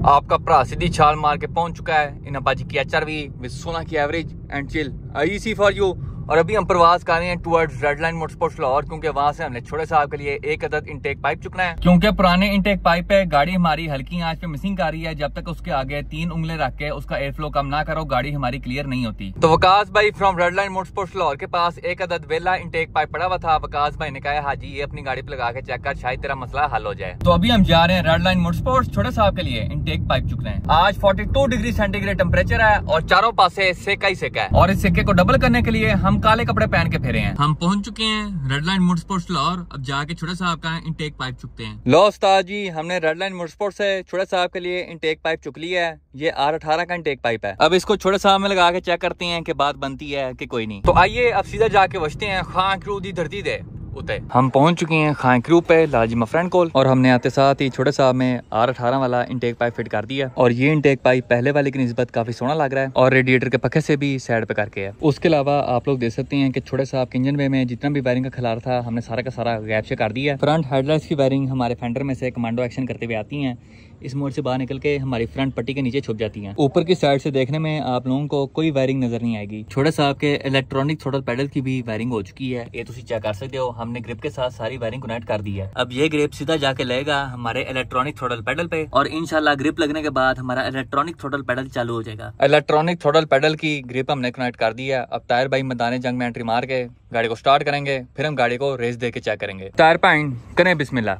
आपका भरा सीधी छाल मार के पहुंच चुका है इन अपाची की HRV विद 16 की average and chill easy for you. और अभी हम प्रवास कर रहे हैं towards red line motorsports Lahore, क्योंकि वहां से हमने छोटे साहब के लिए एक अदद इनटेक पाइप चुकना है, क्योंकि पुराने इनटेक पाइप पे गाड़ी हमारी हल्की आंच पे मिसिंग कर रही है। जब तक उसके आगे 3 उंगलें रख के उसका एयर फ्लो कम ना करो, गाड़ी हमारी क्लियर नहीं होती। तो वकास भाई from red line motorsports Lahore के पास एक अदद वेला इनटेक पाइप पड़ा हुआ था। वकास भाई ने कहा हाजी ये अपनी गाड़ी पे लगा के चेक कर, शायद तेरा मसला हल हो जाए। तो अभी हम जा रहे हैं रेड लाइन मोटरस्पोर्ट्स छोटे साहब के लिए इनटेक पाइप चुकने हैं। आज 42 डिग्री सेंटीग्रेड टेम्परेचर है और चारों पासे सेका ही सेका है। और इस सेके को डबल करने के लिए हम काले कपड़े पहन के फिरे हैं। हम पहुंच चुके हैं रेड लाइन मोटरस्पोर्ट्स लाहौर। अब जाके छोटे साहब का इनटेक पाइप चुकते हैं। लो उस्ताद जी, हमने रेड लाइन मोटरस्पोर्ट्स से छोटे साहब के लिए इनटेक पाइप चुक लिया है। ये R18 का इनटेक पाइप है। अब इसको छोटे साहब में लगा के चेक करते हैं कि बात बनती है कि कोई नहीं। तो आइए अब सीधा जाके बचते हैं खां क्रू दी धरती दे उते। हम पहुंच चुके हैं खां क्रू पे लाजिमा फ्रेंड कोल, और हमने आते साथ ही छोटे साहब में R18 वाला इनटेक पाइप फिट कर दिया। और ये इनटेक पाइप पहले वाले की निस्बत काफी सोना लग रहा है और रेडिएटर के पक्के से भी साइड पे करके है। उसके अलावा आप लोग देख सकते हैं कि छोटे साहब के इंजन वे में जितना भी वायरिंग का खिलार था हमने सारा का सारा गैप से कर दिया है। फ्रंट हेडलाइट्स की वायरिंग हमारे फेंडर में से कमांडो एक्शन करते हुए आती है। इस मोड़ से बाहर निकल के हमारी फ्रंट पट्टी के नीचे छुप जाती हैं। ऊपर की साइड से देखने में आप लोगों को कोई वायरिंग नजर नहीं आएगी। छोटे साहब के इलेक्ट्रॉनिक थ्रोटल पैडल की भी वायरिंग हो चुकी है, ये तुम चेक कर सकते हो। हमने ग्रिप के साथ सारी वायरिंग कनेक्ट कर दी है। अब ये ग्रिप सीधा जाके लगेगा हमारे इलेक्ट्रॉनिक थ्रोटल पैडल पे और इंशाल्लाह ग्रिप लगने के बाद हमारा इलेक्ट्रॉनिक थ्रोटल पैडल चालू हो जाएगा। इलेक्ट्रॉनिक थ्रोटल पैडल की ग्रिप हमने कनेक्ट कर दी है। अब टायर भाई मैदान जंग में एंट्री मार के गाड़ी को स्टार्ट करेंगे, फिर हम गाड़ी को रेस दे के चेक करेंगे। टायर पॉइंट करें बिस्मिल्लाह।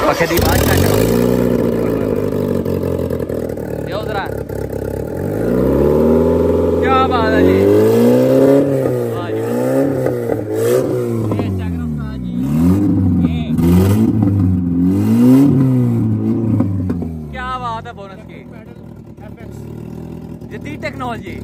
ओके दी बात कर यो जरा, क्या बात है जी, वाह जी ये चेक करो उस्ताद जी, ये क्या बात है बोनस की जदीद टेक्नोलॉजी।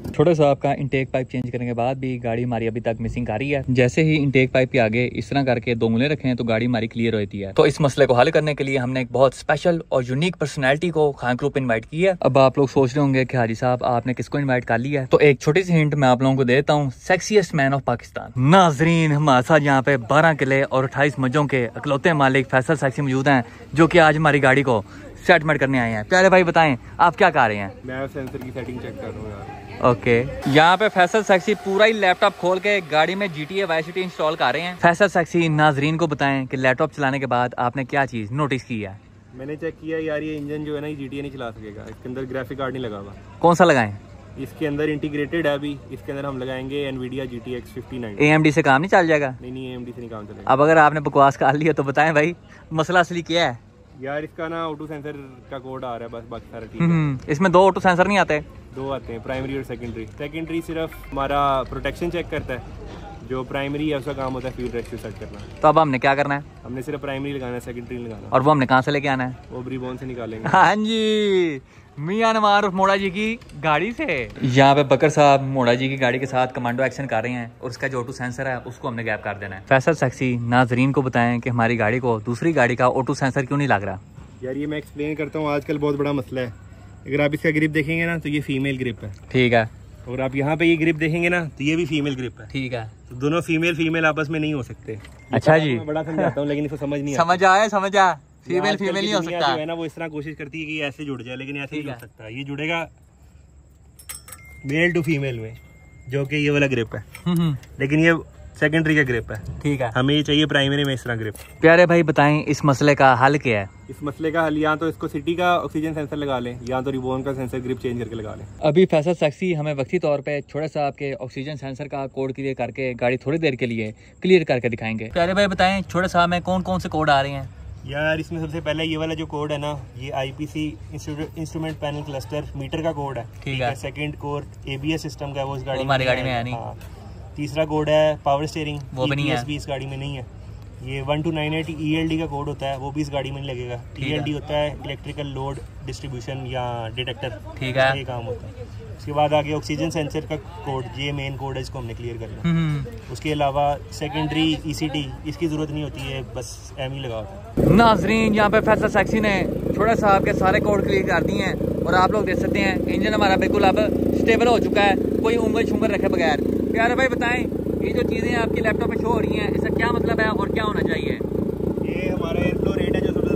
छोटे साहब का इनटेक पाइप चेंज करने के बाद भी गाड़ी हमारी अभी तक मिसिंग आ रही है। जैसे ही इनटेक पाइप के आगे इस तरह करके 2 उंगलियां रखें तो गाड़ी हमारी क्लियर होती है। तो इस मसले को हल करने के लिए हमने एक बहुत स्पेशल और यूनिक पर्सनैलिटी को खां ग्रुप पे इन्वाइट किया है। अब आप लोग सोच रहे होंगे कि हाजी साहब आपने किसको इन्वाइट कर लिया है, तो एक छोटी सी हिंट मैं आप लोगों को देता हूँ। सेक्सीएस्ट मैन ऑफ पाकिस्तान नाजरीन, हमारे साथ यहाँ पे 12 किले और 28 मज्जों के अकलौते मालिक फैसल सेक्सी मौजूद हैं, जो कि आज हमारी गाड़ी को सेटमेंट करने आए हैं। प्यारे भाई बताएं आप क्या कर रहे हैं? मैं सेंसर की सेटिंग चेक कर रहा हूं यार। ओके यहाँ पे फैसल सेक्सी पूरा ही लैपटॉप खोल के गाड़ी में GTA वाई सिटी इंस्टॉल कर रहे हैं। फैसल सेक्सी नाजरीन को बताएं कि लैपटॉप चलाने के बाद आपने क्या चीज नोटिस की है? मैंने चेक किया यार, ये इंजन जो है ना, ये GTA नहीं चला सकेगा। इसके अंदर ग्राफिक कार्ड नहीं लगा हुआ। कौन सा लगाएं? इसके अंदर इंटीग्रेटेड है। अभी इसके अंदर हम लगाएंगे NVIDIA GTX 59। AMD से काम नहीं चल जाएगा? नहीं AMD से नहीं काम चलेगा। अब अगर आपने बकवास कर लिया तो बताएं भाई मसला असली क्या है? यार इसका ना ऑटो सेंसर का कोड आ रहा है, बस बाकी सारा ठीक है। इसमें 2 ऑटो सेंसर नहीं आते? 2 आते हैं, प्राइमरी और सेकेंडरी। सेकेंडरी सिर्फ हमारा प्रोटेक्शन चेक करता है, जो प्राइमरी है उसका काम होता है फ्यूल रेशियो सेट करना। तो अब हमने क्या करना है? हमने सिर्फ प्राइमरी लगाना है, सेकेंडरी लगाना। और वो हमने कहाँ से लेके आना है? वो ब्रीबोन से निकालेंगे। हाँ जी, मियां नवार मोड़ा जी की गाड़ी से। यहाँ पे बकर साहब मोड़ा जी की गाड़ी के साथ कमांडो एक्शन कर रहे हैं और उसका जो ऑटो सेंसर है उसको हमने गैप कर देना है। फैसल सेक्सी नाजरीन को बताएं कि हमारी गाड़ी को दूसरी गाड़ी का ऑटो सेंसर क्यों नहीं लग रहा? यार ये मैं एक्सप्लेन करता हूँ। आजकल बहुत बड़ा मसला है। अगर आप इसका ग्रिप देखेंगे ना तो ये फीमेल ग्रिप है, ठीक है। और आप यहाँ पे ये ग्रिप देखेंगे ना तो ये भी फीमेल ग्रिप है, ठीक है। तो दोनों फीमेल आपस में नहीं हो सकते। अच्छा जी, मैं बड़ा समझाता हूँ लेकिन इसको समझ नहीं समझ आ फीमेल नहीं हो सकता है ना। वो इस तरह कोशिश करती है कि ऐसे जुड़ जाए, लेकिन ऐसे नहीं हो सकता। ये जुड़ेगा मेल टू फीमेल में, जो कि ये वाला ग्रिप है, लेकिन ये सेकेंडरी का ग्रिप है, ठीक है। हमें ये चाहिए प्राइमरी में इस तरह ग्रिप। प्यारे भाई बताएं इस मसले का हल क्या है? इस मसले का हल या तो इसको सिटी का ऑक्सीजन सेंसर लगा लें या तो रिबोन का सेंसर ग्रिप चेंज करके लगा लें। अभी फैसल सेक्सी हमें वक्ती तौर पे छोटे साहब के ऑक्सीजन सेंसर का कोड क्लियर करके गाड़ी थोड़ी देर के लिए क्लियर करके दिखाएंगे। प्यारे भाई बताएं छोटे साहब में कौन कौन से कोड आ रहे हैं? यार इसमें सबसे पहले ये वाला जो कोड है ना, ये IPC instrument panel cluster meter का कोड है, ठीक है। सेकंड कोड ABS सिस्टम का है, वो इस गाड़ी हमारी गाड़ी में है नहीं। तीसरा कोड है पावर स्टीयरिंग, वो भी नहीं है, इस गाड़ी में नहीं है। ये 1298 ELD का कोड होता है, वो भी इस गाड़ी में नहीं लगेगा। ELD होता है इलेक्ट्रिकल लोड डिस्ट्रीब्यूशन या डिटेक्टर, ठीक है, ये काम होता है। उसके बाद आगे ऑक्सीजन सेंसर का कोड, ये मेन कोड है, इसको हमने क्लियर करना। उसके अलावा सेकेंडरी ECT इसकी जरूरत नहीं होती है, बस ME लगा होता है। नाजरीन यहाँ पे फैसल सेक्सी ने छोटे साहब के सारे कोड क्लियर कर दिए हैं और आप लोग देख सकते हैं इंजन हमारा बिल्कुल अब स्टेबल हो चुका है, कोई उंगल छुंगल रखे बगैर। प्यारे भाई बताएं ये जो चीज़ें आपकी लैपटॉप पे शो हो रही हैं इसका क्या मतलब है और क्या होना चाहिए? ये हमारा एयर फ्लो रेट है जो सबसे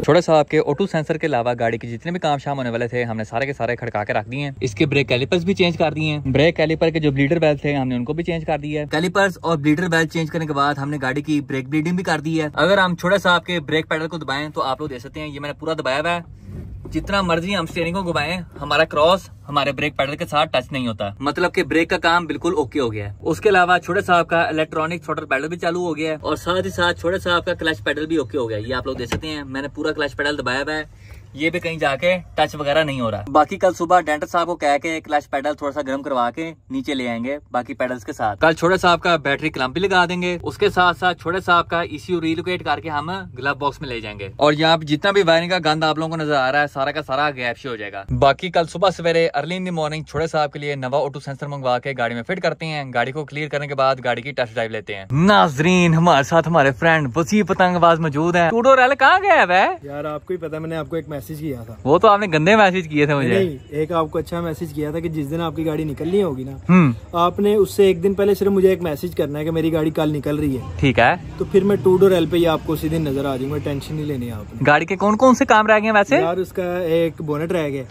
छोटे साहब के ऑटो सेंसर के अलावा गाड़ी के जितने भी काम शाम होने वाले थे हमने सारे के सारे खड़का के रख दिए हैं। इसके ब्रेक कैलिपर्स भी चेंज कर दिए हैं। ब्रेक कैलिपर के जो ब्लीडर बेल्ट थे हमने उनको भी चेंज कर दिया है। कैलिपर्स और ब्लीडर बेल्ट चेंज करने के बाद हमने गाड़ी की ब्रेक ब्लीडिंग भी कर दी है। अगर हम छोटे साहब के ब्रेक पैडल को दबाएं तो आप लोग देख सकते हैं ये मैंने पूरा दबाया हुआ है। जितना मर्जी हम स्टीयरिंग को घुमाएं हमारा क्रॉस हमारे ब्रेक पैडल के साथ टच नहीं होता, मतलब कि ब्रेक का काम बिल्कुल ओके हो गया है। उसके अलावा छोटे साहब का इलेक्ट्रॉनिक थ्रॉटल पैडल भी चालू हो गया है और साथ ही साथ छोटे साहब का क्लच पैडल भी ओके हो गया है। ये आप लोग देख सकते हैं मैंने पूरा क्लच पैडल दबाया हुआ है, ये भी कहीं जाके टच वगैरह नहीं हो रहा। बाकी कल सुबह डेंटर साहब को कह के क्लच पैडल थोड़ा सा गर्म करवा के नीचे ले आएंगे बाकी पैडल्स के साथ। कल छोटे साहब का बैटरी क्लम्प भी लगा देंगे। उसके साथ साथ छोटे साहब का ECU रिलोकेट करके हम ग्लव बॉक्स में ले जाएंगे और यहाँ पे जितना भी वायरिंग का गंद आप लोगों को नजर आ रहा है सारा का सारा गैप हो जाएगा। बाकी कल सुबह सवेरे अर्ली इन द मॉर्निंग छोटे साहब के लिए नवा ऑटो सेंसर मंगवा के गाड़ी में फिट करते हैं। गाड़ी को क्लियर करने के बाद गाड़ी की टेस्ट ड्राइव लेते हैं। नाजरीन हमारे साथ हमारे फ्रेंड वसी पतंगबाज मौजूद है। टूडो रैल कहाँ गया है यार? आपको ही पता, मैंने आपको एक मैसेज किया था। वो तो आपने गंदे मैसेज किए थे मुझे। नहीं, एक आपको अच्छा मैसेज किया था कि जिस दिन आपकी गाड़ी निकलनी होगी ना आपने उससे एक दिन पहले सिर्फ मुझे एक मैसेज करना है कि मेरी गाड़ी कल निकल रही है। ठीक है, तो फिर मैं टू डोर एल पे ही आपको उसी दिन नजर आ जाऊंगा, टेंशन नहीं लेनी आपने। गाड़ी के कौन कौन से काम रह गए वैसे? यार उसका एक बोनेट रह गया,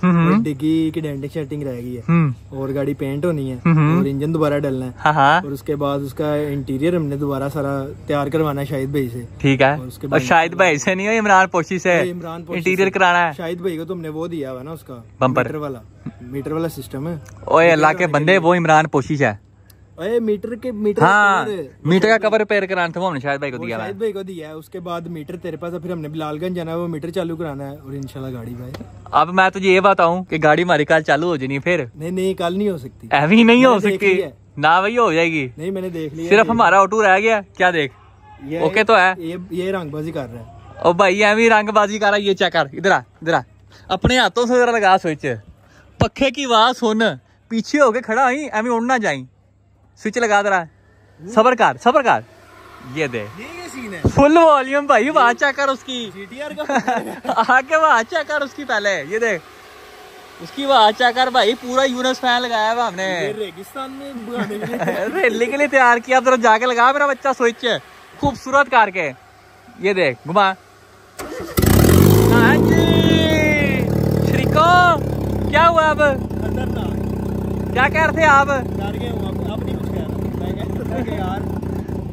डिग्गी की डेंटिंग शेंटिंग रह गई है और गाड़ी पेंट होनी है और इंजन दोबारा डलना है और उसके बाद उसका इंटीरियर हमने दोबारा सारा तैयार करवाना है शाहिद भाई से। ठीक है, और शाहिद भाई से नहीं हो इमरान पोशी से इंटीरियर कराना है। शाहिद भाई को तुमने वो दिया हुआ ना उसका बम्पर मीटर वाला सिस्टम है। ओए अल्लाह के बंदे वो इमरान पोशी है। मीटर हाँ, मीटर का कवर रिपेयर कराना था वो हमने शाहिद भाई को दिया है। शाहिद भाई को दिया है। उसके बाद मीटर तेरे पास है, फिर हमने बिलालगंज जाना है, वो मीटर चालू कराना है और इंशाल्लाह गाड़ी भाई। अब मैं तुझे ये बताऊं कि गाड़ी हमारी कल चालू हो जानी फिर? नहीं कल नहीं हो सकती, अभी नहीं हो सकती ना भाई, हो जाएगी। नहीं मैंने देख लिया, सिर्फ हमारा ऑटो रह गया। क्या देख ओके तो है, ये रंगबाजी कर रहा है। ओ भाई एवं रंगबाजी कर रहा है, ये चेक कर, इधर आ अपने हाथों से जरा लगा स्विच, पखे की आवाज सुन, पीछे होके खड़ा ही एवं उड़ ना जाई, स्विच लगा दे रहा, सबर कर, ये दे फुल वॉल्यूम भाई, आवाज चेक कर उसकी, आके आवाज चेक कर उसकी, पहले ये देख उसकी आवाज चेक कर भाई, पूरा यूनिस फैन लगाया हुआ हमने रेगिस्तान में रैली के लिए तैयार किया। जरा जाके लगा मेरा बच्चा स्विच खूबसूरत करके, ये देख घुमा। हाँ जी श्रीको, क्या हुआ अब? क्या कह रहे थे आप? यार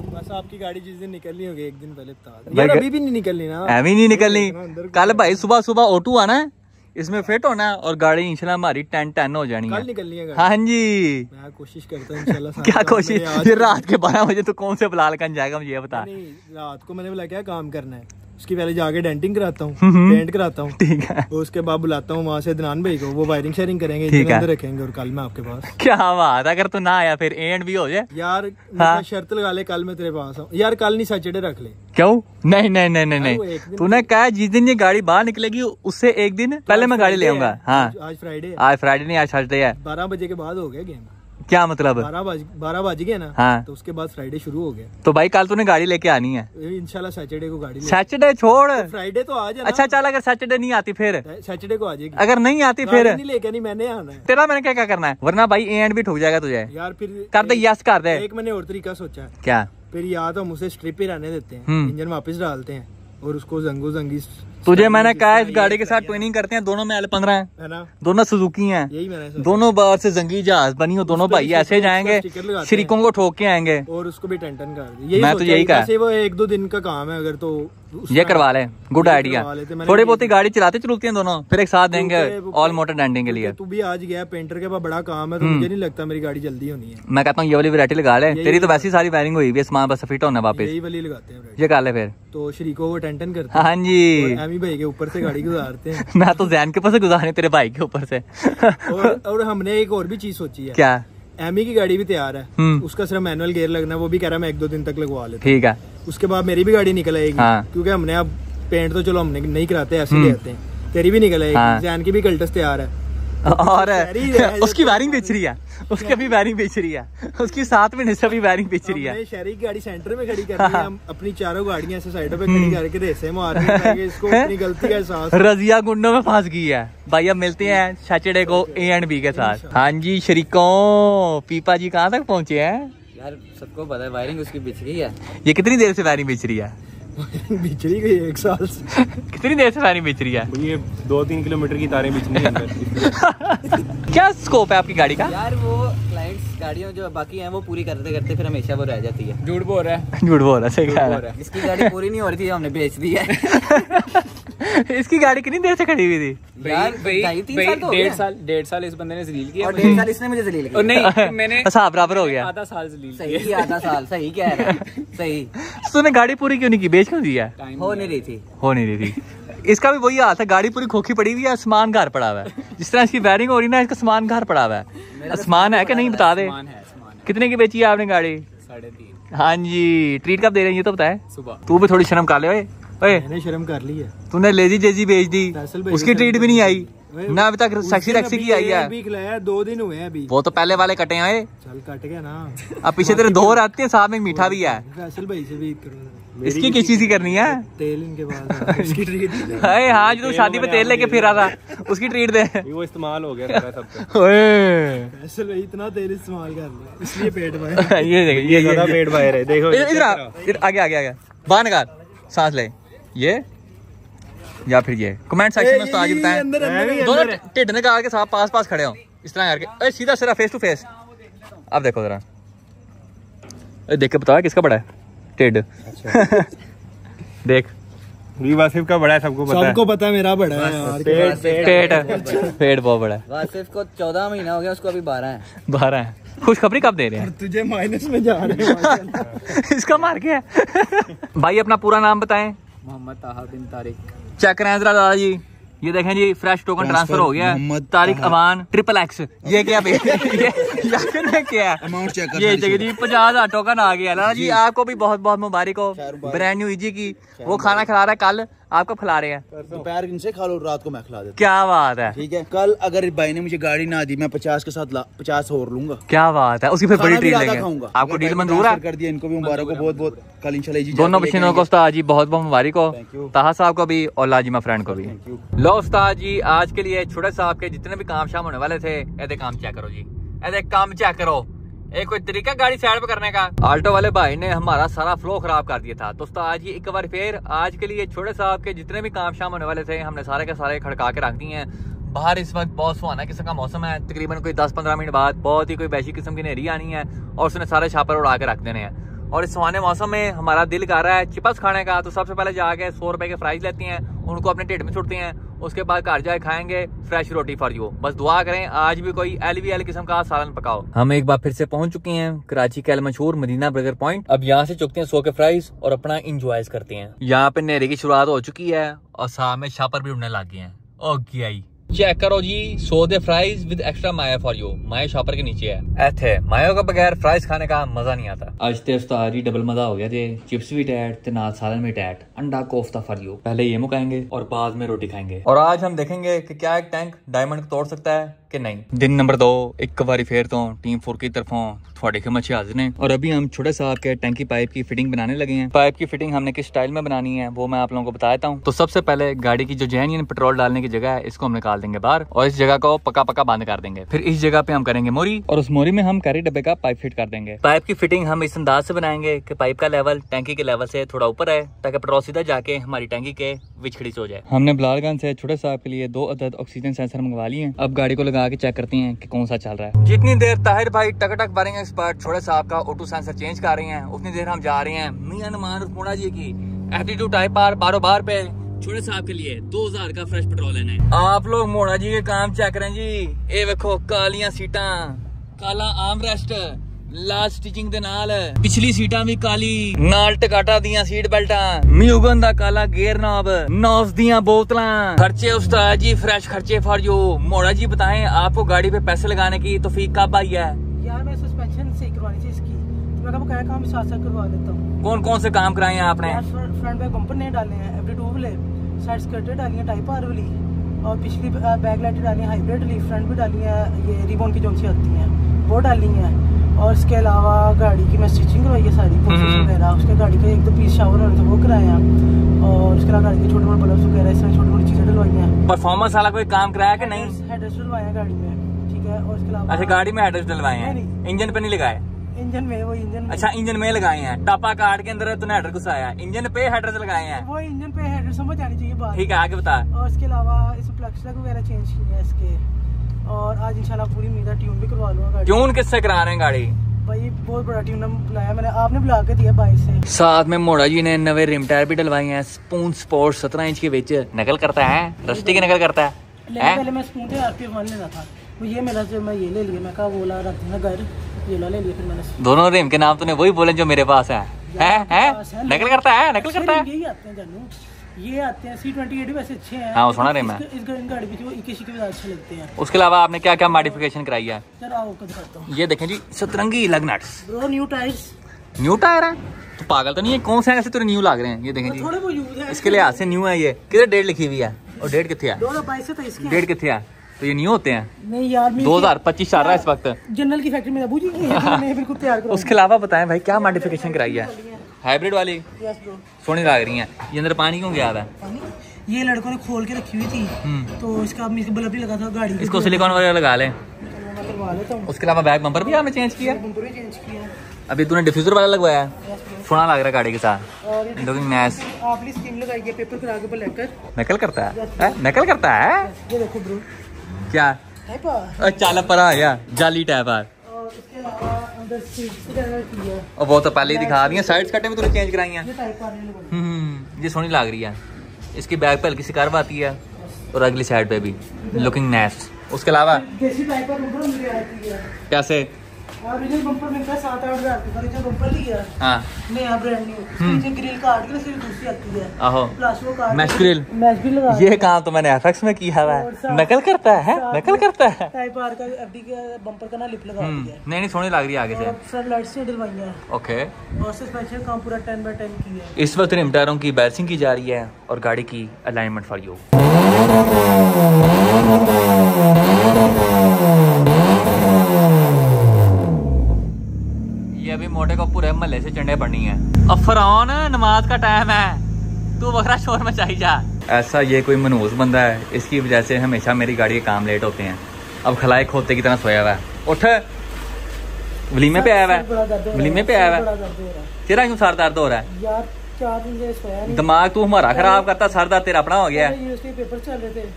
बस आपकी गाड़ी जिस दिन निकलनी होगी एक दिन पहले बता। यार अभी भी नहीं निकलनी ना, अभी नहीं निकलनी। कल भाई सुबह सुबह ऑटो आना है, इसमें फिट होना है और गाड़ी इंशाल्लाह हमारी 10 हो जानी है। कल निकलनी है। हाँ जी, मैं कोशिश करता हूँ इंशाल्लाह। क्या कोशिश? फिर रात के 12 बजे तो कौन से बिलालगंज जाएगा मुझे ये बता। नहीं, रात को मैंने बोला क्या काम करना है, उसकी पहले जाके डेंटिंग कराता हूँ, पेंट कराता हूँ, ठीक है। उसके बाद बुलाता हूँ वहाँ से अदनान भाई को, वो वायरिंग शेयरिंग करेंगे, अंदर रखेंगे और कल मैं आपके पास। क्या बात, अगर तू ना आया फिर A&B हो जाए यार। हाँ? शर्त लगा ले कल मैं तेरे पास आऊँ यार, कल नहीं सैटरडे रख ले। क्यों? नहीं, तूने कहा जिस दिन ये गाड़ी बाहर निकलेगी उससे एक दिन पहले मैं गाड़ी ले आऊंगा। हाँ आज फ्राइडे नहीं, आज सैटरडे है। 12 बजे के बाद हो गया गेम। क्या मतलब? 12 बज गए ना। हाँ, तो उसके बाद फ्राइडे शुरू हो गया। तो भाई कल तूने गाड़ी लेके आनी है इंशाल्लाह, सैटरडे को गाड़ी। सैटरडे छोड़, फ्राइडे तो आ जाए। अच्छा चल, अगर सैटरडे नहीं आती फिर? सैटरडे को आ जाएगी। अगर नहीं आती फिर? नहीं लेके नहीं, मैंने आना है। तेरा मैंने क्या करना है, वरना भाई A&B ठुक जाएगा तुझे यार। फिर कर दे, यस कर दे। एक मैंने और तरीका सोचा है। क्या? फिर या तो हम उसे स्ट्रिप ही रहने देते हैं, इंजन वापस डालते हैं और उसको जंगी। तुझे मैंने कहा इस गाड़ी के साथ ट्विनिंग करते हैं, दोनों में L15 है ना, दोनों सुजुकी हैं, यही मैंने दोनों बार से जंगी जहाज बनी हो, दोनों भाई ऐसे जाएंगे, शरीकों को ठोक के आएंगे और उसको भी टन कर दे। मैं तो यही कहा, वो 1-2 दिन का काम है, अगर तो ये करवा ले, गुड आइडिया। थोड़ी बहुत ही गाड़ी चलाते हैं दोनों, फिर एक साथ देंगे ऑल मोटर डेंटिंग के लिए। तू भी आज गया पेंटर के पास, बड़ा काम है, तो मुझे नहीं लगता मेरी गाड़ी जल्दी होनी है। मैं कहता हूँ ये वाली वैरायटी लगा ले, तेरी तो वैसी सारी वायरिंग हुई है, सामान बस फिट होना वापस, यही वाली लगाते हैं, ये कर ले फिर। तो शरीको वो टन करते हैं। हाँ जी, एमी भाई के ऊपर से गाड़ी गुजारते हैं। मैं तो जैन के ऊपर से गुजारने, तेरे भाई के ऊपर से। और हमने एक और भी चीज सोची है। क्या? एमी की गाड़ी भी तैयार है, उसका सिर्फ मैनुअल गियर लगना है, वो भी कह रहा है मैं 1-2 दिन तक लगवा लेता। ठीक है, उसके बाद मेरी भी गाड़ी निकल आएगी। हाँ। क्योंकि हमने अब पेंट तो चलो हमने नहीं कराते, ऐसे ले आते हैं, तेरी भी निकल आएगी। जैन की भी कल्टस तैयार है और उसकी वायरिंग बेच रही है, उसकी अभी वायरिंग बेच रही है, उसकी साथ में निशा भी वायरिंग बेच रही है। शहरी की गाड़ी सेंटर में खड़ी करनी है, हम अपनी चारों गाड़ियां ऐसे साइडों पे खड़ी करके रेसे मार रहे हैं, इसको अपनी गलती का एहसास। रजिया गुंडों में फंस गई है भाई। अब मिलते हैं सैटरडे को A&B के साथ। हाँ जी शरीकों, पीपा जी कहाँ तक पहुँचे हैं यार? सबको पता है वायरिंग उसकी बिछ गई है। ये कितनी देर से वायरिंग बिछ रही है? बिछ रही गई 1 साल से। कितनी देर से तारें बिछ रही है? ये 2-3 किलोमीटर की तारें बिछनी है अंदर। क्या स्कोप है आपकी गाड़ी का? यार वो क्लाइंट्स गाड़ियाँ जो बाकी हैं वो पूरी करते करते फिर हमेशा वो रह जाती है। झूठ बोल रहा है। झूठ बोल रहा है, सही कह रहा है। इसकी गाड़ी पूरी नहीं हो रही थी, हमने बेच दी है। इसकी गाड़ी कितनी देर से खड़ी हुई थी? यार 1.5 साल इस बंदे ने जलील किया और 1.5 साल इसने मुझे जलील किया। नहीं मैंने हिसाब बराबर हो गया। आधा साल जलील सही, आधा साल सही कह रहा है, सही। तूने गाड़ी पूरी क्यों नहीं की? बेच क्यों दिया? हो नहीं रही थी। हो नहीं रही थी। इसका भी वही हाल था, गाड़ी पूरी खोखी पड़ी हुई है, सामान घर पड़ा हुआ है। जिस तरह इसकी वायरिंग हो रही है ना, इसका सामान घर पड़ा हुआ है। सामान है कि नहीं बता दे। कितने की बेची है आपने गाड़ी? 3.5। हाँ जी। ट्रीट कब दे रहे हैं ये तो बताए। सुबह। तू भी थोड़ी शर्म कर ले। ओए मैंने शर्म कर ली है। तूने लेजी जेजी बेच दी, उसकी ट्रीट भी नहीं आई ना अभी तक। सेक्सी रैक्सी की आई है। अभी खिलाया 2 दिन हुए हैं अभी। वो तो पहले वाले कटे हैं। चल कट गया ना। अब पीछे तेरे 2 आते हैं, साथ में मीठा भी है। फैसल भाई से भी करो। इसकी किस चीज की करनी है? तेल इनके पास इसकी ट्रीट। अरे हाँ, जो तू शादी पे तेल लेके फिर रहा था, उसकी ट्रीट दे। वो इस्तेमाल हो गया सब। फैसल भाई इतना तेल इस्तेमाल कर लिया इसलिए पेट बाहर। ये ज्यादा पेट बाहर है। देखो इधर आगे आगे बाहर निकाल, सांस ले। ये या फिर ये कमेंट सेक्शन में तो आज बताएं। दोनों टिड्ड निकाल के साथ पास पास खड़े हो इस तरह करके। सीधा सिरा फेस टू फेस। अब देखो जरा, देख के बताओ किसका बड़ा है टिड्ड। देख वासिफ का बड़ा है, सबको पता है मेरा बड़ा है यार। पेट बहुत बड़ा है। वासिफ को 14 महीना हो गया, उसको अभी 12 है। 12 है। खुशखबरी कब दे रहे हैं? तुझे माइनस में जा रहे हैं। इसका मार के है। भाई अपना पूरा नाम बताएं। मोहम्मद ताहा बिन तारिक। चेक करें जरा दादाजी, ये देखें जी, फ्रेश टोकन ट्रांसफर हो गया है। तारिक अवान XXX। ये क्या ये क्या है? अमाउंट चेक कर। ये देखिए जी 50,000 टोकन आ गया ना जी। आपको भी बहुत बहुत मुबारक हो। ब्रांड न्यू ईजी की वो खाना खिला रहा है, कल आपको खिला रहे हैं। दोपहर इनसे खा लो, रात को मैं खिला देता। क्या बात है। ठीक है, कल अगर भाई ने मुझे गाड़ी ना दी, मैं 50 के साथ 50 और लूंगा। क्या बात है। उसकी फिर बड़ी ट्रीट लेंगे। खाऊंगा। आपको डील मंजूर है? कर दिया। इनको भी मुबारक हो बहुत बहुत। कल इंशाल्लाह जी दोनों मशीनों को उस्ताद जी बहुत बहुत मुबारक हो। ताहा साहब को भी और लाजिमा फ्रेंड को भी। लो उस्ताद जी, आज के लिए छोटे साहब के जितने भी काम शाम होने वाले थे, ऐसे काम चेक करो जी। ऐसे काम चेक करो। एक कोई तरीका गाड़ी साइड पे करने का? आल्टो वाले भाई ने हमारा सारा फ्लो खराब कर दिया था। दोस्तों आज ही एक बार फिर आज के लिए छोटे साहब के जितने भी काम शाम होने वाले थे, हमने सारे के सारे खड़का के रख दिए हैं। बाहर इस वक्त बहुत सुहाना किस्म का मौसम है। तकरीबन कोई 10-15 मिनट बाद बहुत ही कोई वैसी किस्म की नहरी आनी है और उसने सारे छापर उड़ा के रख देने हैं। और इस सुहाने मौसम में हमारा दिल कर रहा है चिप्स खाने का। तो सबसे पहले जाके 100 रुपए के फ्राइज लेती हैं, उनको अपने ढिड में छुटते हैं। उसके बाद घर जाए खाएंगे फ्रेश रोटी फॉर यू। बस दुआ करें आज भी कोई LVL किस्म का सालन पकाओ। हम एक बार फिर से पहुंच चुके हैं कराची के मशहूर मदीना बर्गर पॉइंट। अब यहाँ से चुकते हैं 100 के फ्राइज और अपना इंजॉय करते हैं। यहाँ पे नहरे की शुरुआत हो चुकी है और साथ में छापर भी उड़ने लग गए हैं। ओके आई चेक करो जी, 100 दे fries with extra mayo for you. Mayo shopper के नीचे है। ऐथे मायो के बगैर फ्राइज खाने का मजा नहीं आता। आज ते उस्ताद जी डबल मजा हो गया जे। चिप्स भी टैट ते नाल सालन भी टैट, अंडा कोफ्ता फॉर यू। पहले ये मुकाएंगे और बाद में रोटी खाएंगे। और आज हम देखेंगे कि क्या एक टैंक डायमंड को तोड़ सकता है कि नहीं। दिन नंबर 2 एक बारी फेर तो टीम 4 की तरफों थोड़े के मच्छी हाजिर हैं। और अभी हम छोटे साहब के टैंकी पाइप की फिटिंग बनाने लगे हैं। पाइप की फिटिंग हमने किस स्टाइल में बनानी है वो मैं आप लोगों को बता देता हूँ। तो सबसे पहले गाड़ी की जो जेन्युइन पेट्रोल डालने की जगह है, इसको हम निकाल देंगे बाहर और इस जगह को पक्का पक्का बंद कर देंगे। फिर इस जगह पे हम करेंगे मोरी और उस मोरी में हम कैरी डब्बे का पाइप फिट कर देंगे। पाइप की फिटिंग हम इस अंदाज से बनाएंगे कि पाइप का लेवल टैंकी के लेवल से थोड़ा ऊपर है, ताकि पेट्रोल सीधा जाके हमारी टैंकी के विचखड़ी से हो जाए। हमने बिलालगंज से छोटे साहब के लिए 2 अदद ऑक्सीजन सेंसर मंगवा लिए हैं। अब गाड़ी को लगा के चेक करते हैं कि कौन सा चल रहा है। जितनी देर ताहिर भाई टक वायरिंग एक्सपर्ट छोटे साहब का ऑटो सेंसर चेंज कर रहे हैं, उतनी देर हम जा रहे हैं मियां नुमान मोड़ा जी की एप्टीट्यूड टाइप आर बारोबार पे छोटे साहब के लिए 2000 का फ्रेश पेट्रोल लेना है। आप लोग मोड़ा जी के काम चेक करें जी। ये देखो कालियां सीटा, काला आर्म रेस्ट, लास्ट स्टिचिंग दे नाल पिछली सीटा भी काली, नाल टकाटा दियां सीट बेल्टां, म्यूगन दा काला गेयर नॉब, नॉस दियां बोतलां। खर्चे उस्ताद जी फ्रेश खर्चे फॉर यू। मोड़ा जी बताएं आपको गाड़ी पे पैसे लगाने की तौफीक कब आई है? यार मैं सस्पेंशन सही करवानी थी इसकी, तो मैं क्या काम साथ साथ करवा लेता हूँ। कौन कौन से काम कराए हैं आपने? फ्रंट बैक बम्पर नहीं डाले हैं, FD2 वाले, साइड स्कर्टें डाली हैं टाइप आर वाली, और पिछली बैक लाइटें डाली हैं हाइब्रिड वाली, फ्रंट भी डाली हैं ये रिबॉन की जो सी आती हैं वो डाली हैं। और इसके अलावा गाड़ी की मैं स्टिचिंग करवाई है सारी वगैरह। उसके गाड़ी का 1-2 पीस शावर होने थे वो कराया, और उसके अलावा गाड़ी के छोटे मोटे बल्ब वगैरह इस तरह छोटी मोटी चीजें डलवाई हैं। परफॉर्मेंस वाला कोई काम कराया कि नहीं? हेडरेस्ट डलवाए हैं गाड़ी में, ठीक है। और इसके अलावा अच्छा गाड़ी में हेडरेस्ट डलवाए हैं, इंजन पे नहीं लगाए? इंजन में, वो इंजन में। अच्छा इंजन में लगाए हैं, टापा काट के अंदर तूने हेडर घुसाया है, इंजन पे हेडर लगाए हैं। वो इंजन पे हेडर समझ आनी चाहिए बात। ठीक है आगे बता। और इसके अलावा इसमें प्लग वगैरह चेंज किए हैं इसके, और आज इंशाल्लाह पूरी मीरा ट्यून भी करवा लूंगा गाड़ी। ट्यून किससे करा रहे हैं गाड़ी? भाई बहुत बड़ा ट्यून बुलाया मैंने, आपने बुला के दिया बाइक से। साथ में मोड़ा जी ने नवे रिम टायर भी डलवाए हैं, स्पून स्पोर्ट 17 इंच के विच नकल करता है, रस्टी की नकल करता है। पहले मैं स्पून थे RP 1 लेना था, वो ये मेरा जो मैं ये ले लिया, मैं कहा वो ला रख देना घर, ये ला ले लिया फिर मैंने। दोनों रिम के नाम तूने वही बोले जो मेरे पास है? नकल करता है, नकल करता है। यही आते हैं जानू, ये आते हैं C28 वैसे अच्छे हैं। हाँ वो सोना रिम है। इस गाड़ी भी वो 21 के अच्छे लगते हैं। उसके अलावा आपने क्या क्या मॉडिफिकेशन कराई है? सर आओ को दिखाता हूँ। ये देखें जी सतरंगी लग nuts, bro new tyres. New tyre है? तो पागल तो नहीं है, कौन से ऐसे तेरे न्यू लग रहे हैं? ये देखें जी थोड़े वो यूज है इसके लिहाज से न्यू है। ये किधर डेट लिखी हुई है और डेट कितने है? 2022 से 23 डेट कितने है? तो ये न्यू होते हैं? नहीं यार 2025 चल रहा है इस वक्त। जनरल की फैक्ट्री में अबू जी ने बिल्कुल तैयार करो। उसके अलावा बताएं भाई क्या मॉडिफिकेशन कराई है? हाइब्रिड वाली यस ब्रो, सोनी लग रही है। ये अंदर पानी क्यों गया है? ये लड़कों ने खोल के रखी हुई थी तो इसका बल्ब भी लगा था गाड़ी। इसको सिलिकॉन वगैरह लगा लें। मैं करवा लेता हूँ। उसके अलावा बैक बम्पर भी आपने चेंज किया? बम्पर भी चेंज किया है। अभी तूने डिफ्यूजर वाला लगवाया है, सोना लग रहा है गाड़ी के साथ। और ये लुकिंग नाइस। आपने स्कीम लगाई है पेपर करा के ब्लैक कर। नकल करता है? नकल करता है ये देखो ब्रो क्या? टाइप आ। चाल पर आ गया जाली टाइप आ। और इसके अलावा अंदर सीट्स वगैरह की है। और वो तो पहले ही दिखा दी है, साइड्स कटे में तूने चेंज कराई हैं। ये टाइप आने लगा। ये सोनी लग रही है। इसकी बैक पे हल्की सी कर्व आती है और अगली साइड पे भी लुकिंग नाइस। उसके अलावा देसी टाइप पर ऊपर मिल आती है। कैसे? ओरिजिनल बम्पर मिलता है 7-8 हज़ार का, जो बम्पर लिया हाँ नया ब्रांड न्यू, इसकी ग्रिल काट के सिर्फ दूसरी आती है। आहो प्लस वो काट मैश ग्रिल, मैश भी लगा। ये काम तो मैंने एफएक्स में किया हुआ है। नकल करता है, नकल करता है। टाइप आर का एफडी के बम्पर का ना लिप लगा दिया है। नहीं सोनी लग रही है आगे से। फ्रंट लाइट से डलवाई है। ओके। और सस्पेंशन काम पूरा 10/10 की है। इस वक्त रिम टायरों की बैलेंसिंग की जा रही है और गाड़ी की अलाइनमेंट फॉर यू। ये अभी मोटे को पूरे महल्ले से चंडे पड़नी है। अब फरौन नमाज का टाइम है, तू बकरा शोर मचाई जा। ऐसा ये कोई मनहूस बंदा है, इसकी वजह से हमेशा मेरी गाड़ी के काम लेट होते हैं। अब खलाए खोते की तरह सोया हुआ है। उठ, वलीमे पे आया हुआ है, वलीमे पे आया हुआ है। तेरा क्यों सर दर्द हो रहा है? यार 4 दिन से सोया नहीं। दिमाग तू हमारा खराब करता, सर दर्द तेरा अपना हो गया है। यूनिवर्सिटी पेपर चल रहे थे,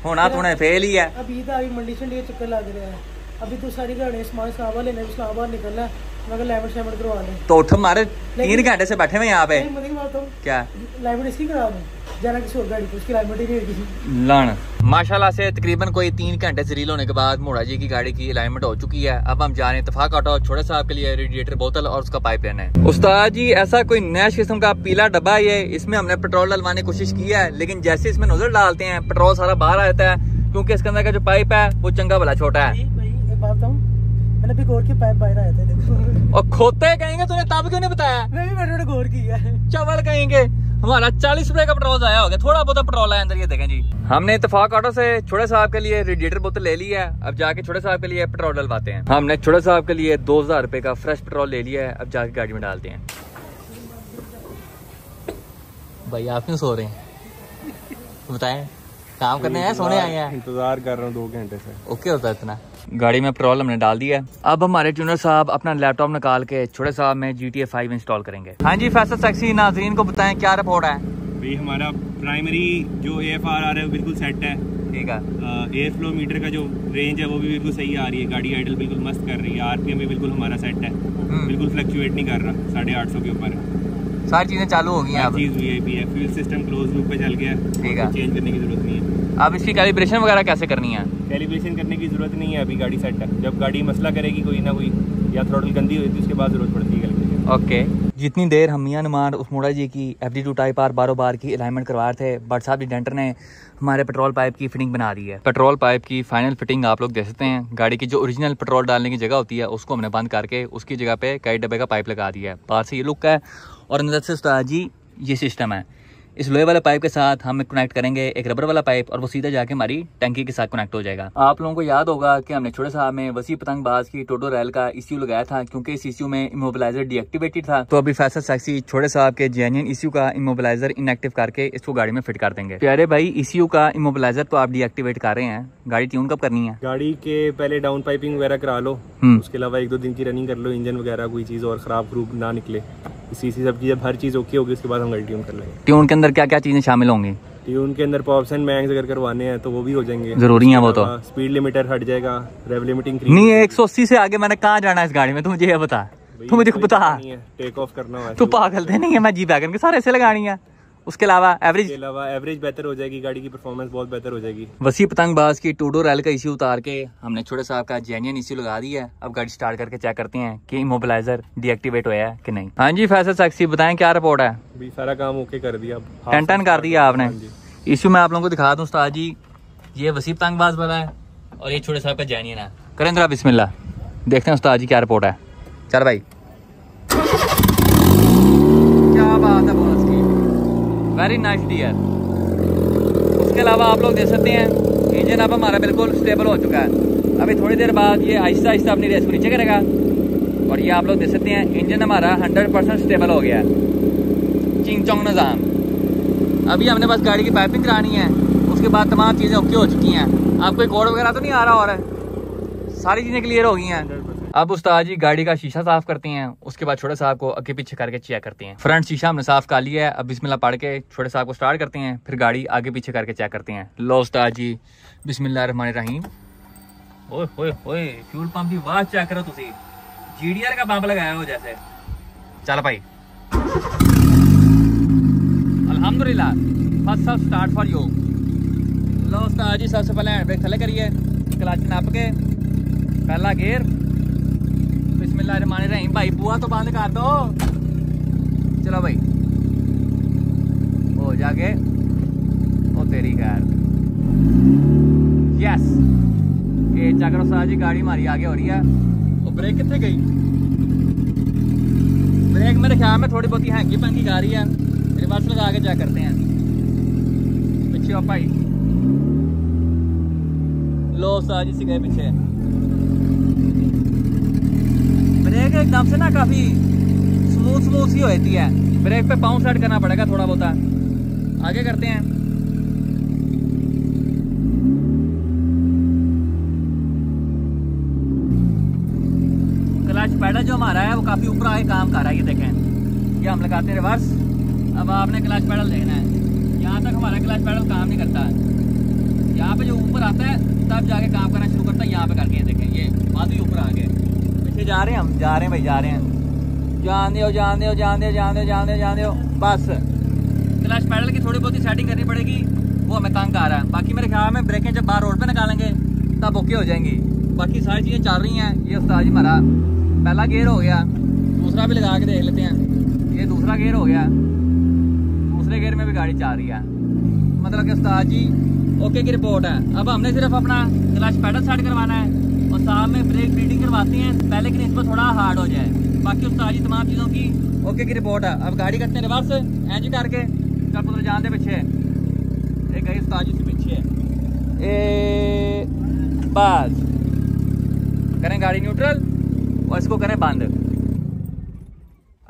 होना तूने फेल ही है। अभी तो अभी मंडी से चक्कर लग रहा है। अभी तो सारी गाड़ियाँ सामान इस्लामाबाद लेने, इस्लामाबाद निकलना है, मगर लाइमेट शाइमेट करवा लें। तो उठ, हमारे 3 घंटे से बैठे हुए यहाँ पे। क्या लाइमेट इसकी करा दें, जाना किसी और गाड़ी को, उसकी लाइमेट ही नहीं होगी। लान माशाल्लाह से तकरीबन कोई 3 घंटे से रील होने के बाद मोड़ा जी की गाड़ी की अलाइनमेंट हो चुकी है। अब हम जा रहे हैं इत्तेफाक ऑटो, छोटे साहब के लिए रेडिएटर बोतल और उसका पाइप लेना है। उस्ताद जी ऐसा कोई नया किस्म का पीला डब्बा है ये, इसमें हमने पेट्रोल डलवाने की कोशिश की है, लेकिन जैसे इसमें नोजल डालते हैं पेट्रोल सारा बाहर आता है, क्योंकि इसके अंदर का जो पाइप है वो चंगा भला छोटा है। एक बात बताऊं, मैंने भी गौर की पाइप बाहर आया था देखो। और खोते कहेंगे तूने तब क्यों नहीं बताया? मैं भी मैंने गौर किया है। चावल कहेंगे हमारा 40 रुपए का पेट्रोल आया हो गया, थोड़ा बहुत पेट्रोल आया अंदर। ये देखें जी, हमने इत्तेफाक ऑटो से छोटे साहब के लिए रेडिएटर बोतल ले ली है। अब जाके छोटे साहब के लिए पेट्रोल डलवाते हैं। हमने छोटे साहब के लिए 2000 रुपए का फ्रेश पेट्रोल ले लिया है। अब जाके गाड़ी में डालते हैं। भाई आप क्यों सो रहे हैं? बताएं, काम करने आए सोने आए हैं? इंतजार कर रहा हूँ 2 घंटे से। ओके होता है इतना। गाड़ी में पेट्रोल हमने डाल दिया है। अब हमारे ट्यूनर साहब अपना लैपटॉप निकाल के छोटे साहब में GTA 5 इंस्टॉल करेंगे। हाँ जी फैसल सेक्सी नाजरीन को बताएं क्या रिपोर्ट है? भाई हमारा प्राइमरी जो AFR आ रहा है वो बिल्कुल सेट है। ठीक है। एयर फ्लो मीटर का जो रेंज है वो भी बिल्कुल सही आ रही है। गाड़ी आइडल बिल्कुल मस्त कर रही है। RPM भी बिल्कुल हमारा सेट है, बिल्कुल फ्लक्चुएट नहीं कर रहा। 850 के ऊपर है। सारी चीजें चालू हो गई हैं। अब चीज VIP है। फ्यूल सिस्टम क्लोज लूप पे चल गया, ठीक है, चेंज करने की जरूरत नहीं है। अब इसकी कैलिब्रेशन वगैरह कैसे करनी है? कैलिब्रेशन करने की जरूरत नहीं है, अभी गाड़ी सेट है। जब गाड़ी मसला करेगी कोई ना कोई, या थ्रोटल गंदी हुई थी, उसके बाद जरूरत पड़ती है कैलिब्रेशन। ओके। जितनी देर हम मियां नुमान उस मोड़ा जी की FD2 टाइप R 12 बार की अलाइनमेंट करवा रहे थे, बट साहब डेंटर ने हमारे पेट्रोल पाइप की फिटिंग बना दी है। पेट्रोल पाइप की फाइनल फिटिंग आप लोग देख सकते हैं। गाड़ी की जो ओरिजिनल पेट्रोल डालने की जगह होती है उसको हमने बंद करके उसकी जगह पे कई डब्बे का पाइप लगा दिया है। बाहर से ये लुक है और अंदर से उस्ताद जी ये सिस्टम है। इस लोहे वाले पाइप के साथ हम कनेक्ट करेंगे एक रबर वाला पाइप और वो सीधा जाके हमारी टंकी के साथ कनेक्ट हो जाएगा। आप लोगों को याद होगा कि हमने छोटे साहब में वसी पतंगबाज की टोटो रैल का ECU लगाया था क्योंकि इस ECU में इमोबिलाइजर डीएक्टिवेटेड था। तो अभी फैसल सेक्सी छोटे साहब के जेन्युइन ECU का इमोबिलाइजर इनएक्टिव करके इसको गाड़ी में फिट कर देंगे। प्यारे भाई, ECU का इमोबिलाइजर तो आप डीएक्टिवेट कर रहे हैं, गाड़ी ट्यून कब करनी है? गाड़ी के पहले डाउन पाइपिंग वगैरह करा लो, उसके अलावा 1-2 दिन की रनिंग कर लो, इंजन वगैरह कोई चीज़ और खराब खरूब ना निकले। इसी सब जब हर चीज़ ओके होगी उसके बाद हम गाड़ी ट्यून कर लेंगे। ट्यून के अंदर क्या क्या चीजें शामिल होंगी? ट्यून के अंदर पॉप्स एंड बैंग्स अगर करवाने हैं तो वो भी हो जाएंगे, जरूरी है वो तो। स्पीड लिमिटर हट जाएगा, रेव लिमिटिंग नहीं 180 से आगे मैंने कहाँ जाना है इस गाड़ी में? तू मुझे ये बता, तू मुझे बता। टेक ऑफ करना है तू पागल थे नहीं है, मैं जी वैगन के सारे ऐसे लगानी है। उसके अलावा एवरेज बेहतर हो जाएगी, गाड़ी की परफॉर्मेंस बहुत बेहतर हो जाएगी। वसी पतंगबाज की टोटो रैल का ECU उतार के हमने छोटे साहब का जेन्युइन ECU लगा दिया है। अब गाड़ी स्टार्ट करके चेक करते हैं कि इमोबिलाइजर डीएक्टिवेट हुआ है कि नहीं। हाँ जी फैसल सेक्सी, बताएं क्या रिपोर्ट है? अभी सारा काम ओके कर दिया, टन कर दिया आपने। ECU मैं आप लोगों को दिखा दूं उस्ताद जी, ये वसी पतंगबाज वाला है और ये छोटे साहब का जेन्युइन है। करें जरा बिस्मिल्लाह, देखते हैं उस्ताद जी क्या रिपोर्ट है। चल भाई, क्या बात है बॉस की, वेरी नाइस डियर। उसके अलावा आप लोग देख सकते हैं इंजन अब हमारा बिल्कुल स्टेबल हो चुका है। अभी थोड़ी देर बाद ये आहिस्ता आहिस्ता अपनी रेस को नीचे करेगा और ये आप लोग देख सकते हैं इंजन हमारा 100% स्टेबल हो गया है। चिंग चोंग निज़ाम। अभी हमने बस गाड़ी की पाइपिंग करानी है, उसके बाद तमाम चीज़ें ओके हो चुकी हैं। आपको कोई कोड वगैरह तो नहीं आ रहा और सारी चीज़ें क्लियर हो गई हैं। अब उस्ताद जी गाड़ी का शीशा साफ करते हैं, उसके बाद छोटे साहब को आगे पीछे करके चेक करते हैं। फ्रंट शीशा हमने साफ कर लिया है, अब बिस्मिल्लाह पढ़ के छोटे साहब को स्टार्ट करते हैं, फिर गाड़ी आगे पीछे करके चेक करते हैं। लो उस्ताद जी, बिस्मिल्लाहिर्रहमानिर्रहीम। ओए होए होए, फ्यूल पंप की आवाज चेक करो तुसी, GDR का पंप लगाया हो जैसे। चल भाई, अल्हम्दुलिल्लाह, फर्स्ट स्टार्ट फॉर यू। लो उस्ताद जी, सबसे पहले हैंड ब्रेक थले करिए, क्लच नाप के पहला गियर। बिस्मिल्लाहिर्रहमानिर्रहीम। भाई बुआ तो बंद कर दो। चलो भाई, हो जाके ओ तेरी खैर, यस। ये चक्रो साहब जी, गाड़ी हमारी आगे हो रही है। और ब्रेक कितने गई? ब्रेक मेरे ख्याल में थोड़ी बहुत हैंगी पंगी जा रही है। रिवर्स लगा के चेक करते हैं। पीछे हो भाई, लो साहब जी गए पीछे। ब्रेक एकदम से ना काफी स्मूथ सी होती है, ब्रेक पे पाँव सेट करना पड़ेगा थोड़ा बहुत। आगे करते हैं। क्लच पैडल जो हमारा है वो काफी ऊपर आगे काम कर रहा है, ये देखें। ये हम लगाते हैं रिवर्स। अब आपने क्लच पैडल देखना है, यहाँ तक हमारा क्लच पैडल काम नहीं करता है। यहाँ पे जो ऊपर आता है तब जाके काम करना शुरू करता है। यहाँ पे करके देखें, ये बात ही ऊपर आ गए। जा रहे हैं हम, जा रहे हैं भाई, जा रहे हैं। जान दो बस। क्लच पैडल की थोड़ी बहुत ही सेटिंग करनी पड़ेगी, वो हमें तंग आ रहा है। बाकी मेरे ख्याल में ब्रेकें जब बाहर रोड पे निकालेंगे तब ओके हो जाएंगी। बाकी सारी चीज़ें चल रही हैं। ये उस्ताद जी हमारा पहला गियर हो गया, दूसरा भी लगा के देख लेते हैं। ये दूसरा गियर हो गया, दूसरे गियर में भी गाड़ी चल रही है। मतलब कि उस्ताद जी ओके की रिपोर्ट है। अब हमने सिर्फ अपना क्लच पैडल सेट करवाना है और साथ में ब्रेक फीडिंग करवाते हैं, पहले की निस्बत थोड़ा हार्ड हो जाए। बाकी उस्ताद जी तमाम चीज़ों की ओके की रिपोर्ट है। अब गाड़ी करते हैं रिवर्स, एंज करके चल पुत्र जान दे पीछे। एक गई उस्ताद जी से पीछे, ए बस करें गाड़ी न्यूट्रल और इसको करें बंद।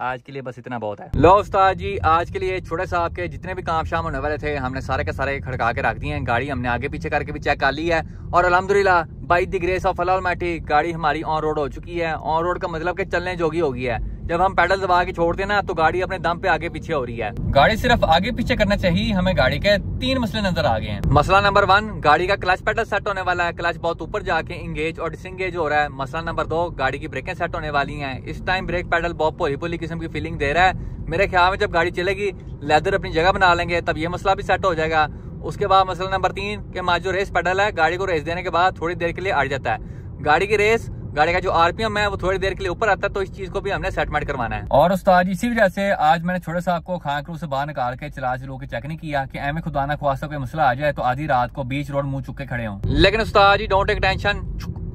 आज के लिए बस इतना बहुत है। लो उस्ताद जी, आज के लिए छोटे साहब के जितने भी काम शाम होने वाले थे हमने सारे के सारे खड़का के रख दिए हैं। गाड़ी हमने आगे पीछे करके भी चेक कर ली है और अल्हम्दुलिल्लाह by the grace of Allah Almighty गाड़ी हमारी ऑन रोड हो चुकी है। ऑन रोड का मतलब कि चलने जोगी हो गई है। जब हम पैडल दबा के छोड़ते ना तो गाड़ी अपने दम पे आगे पीछे हो रही है। गाड़ी सिर्फ आगे पीछे करने चाहिए। हमें गाड़ी के 3 मसले नजर आ गए हैं। मसला नंबर 1, गाड़ी का क्लच पैडल सेट होने वाला है, क्लच बहुत ऊपर जाके इंगेज और डिसंगेज हो रहा है। मसला नंबर 2, गाड़ी की ब्रेकें सेट होने वाली हैं। इस टाइम ब्रेक पैडल बहुत पोली पोली किस्म की फीलिंग दे रहा है। मेरे ख्याल में जब गाड़ी चलेगी लेदर अपनी जगह बना लेंगे तब ये मसला भी सेट हो जाएगा। उसके बाद मसला नंबर 3 कि हमारा जो रेस पैडल है गाड़ी को रेस देने के बाद थोड़ी देर के लिए अड़ जाता है। गाड़ी की रेस, गाड़ी का जो आरपीएम है वो थोड़ी देर के लिए ऊपर आता है, तो इस चीज को भी हमने सेटमेंट करवाना है। और उस्ताद इसी वजह से आज मैंने छोटे साहब को खान क्रू से बाहर निकाल के चला के चेक नहीं किया कि एम खुदा ना ख्वास्ता कोई मसला आ जाए तो आधी रात को बीच रोड मुंह चुक के खड़े हों। लेकिन उस्ताद जी डोंट टेक टेंशन,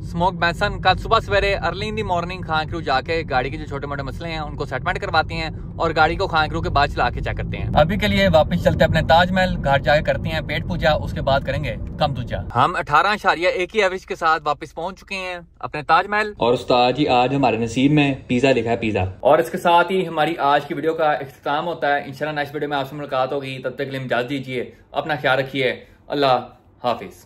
स्मोक मैसन कल सुबह सवेरे early in the morning Khan crew जाके गाड़ी के जो छोटे मोटे मसले हैं उनको सेटलमेंट करवाती हैं और गाड़ी को खान क्रू के बाद चला के चेक करते हैं। अभी के लिए वापस चलते हैं अपने ताजमहल, घर जाके करते हैं पेट पूजा, उसके बाद करेंगे कम दूजा। हम 18.1 की एवरेज के साथ वापस पहुंच चुके हैं अपने ताजमहल और उस्ताद जी आज हमारे नसीब में पिज्जा लिखा है, पिज्जा। और इसके साथ ही हमारी आज की वीडियो का इख्तिताम होता है। इंशाल्लाह नेक्स्ट वीडियो में आपसे मुलाकात होगी, तब तक के लिए इजाज़त दीजिए, अपना ख्याल रखिए, अल्लाह हाफिज।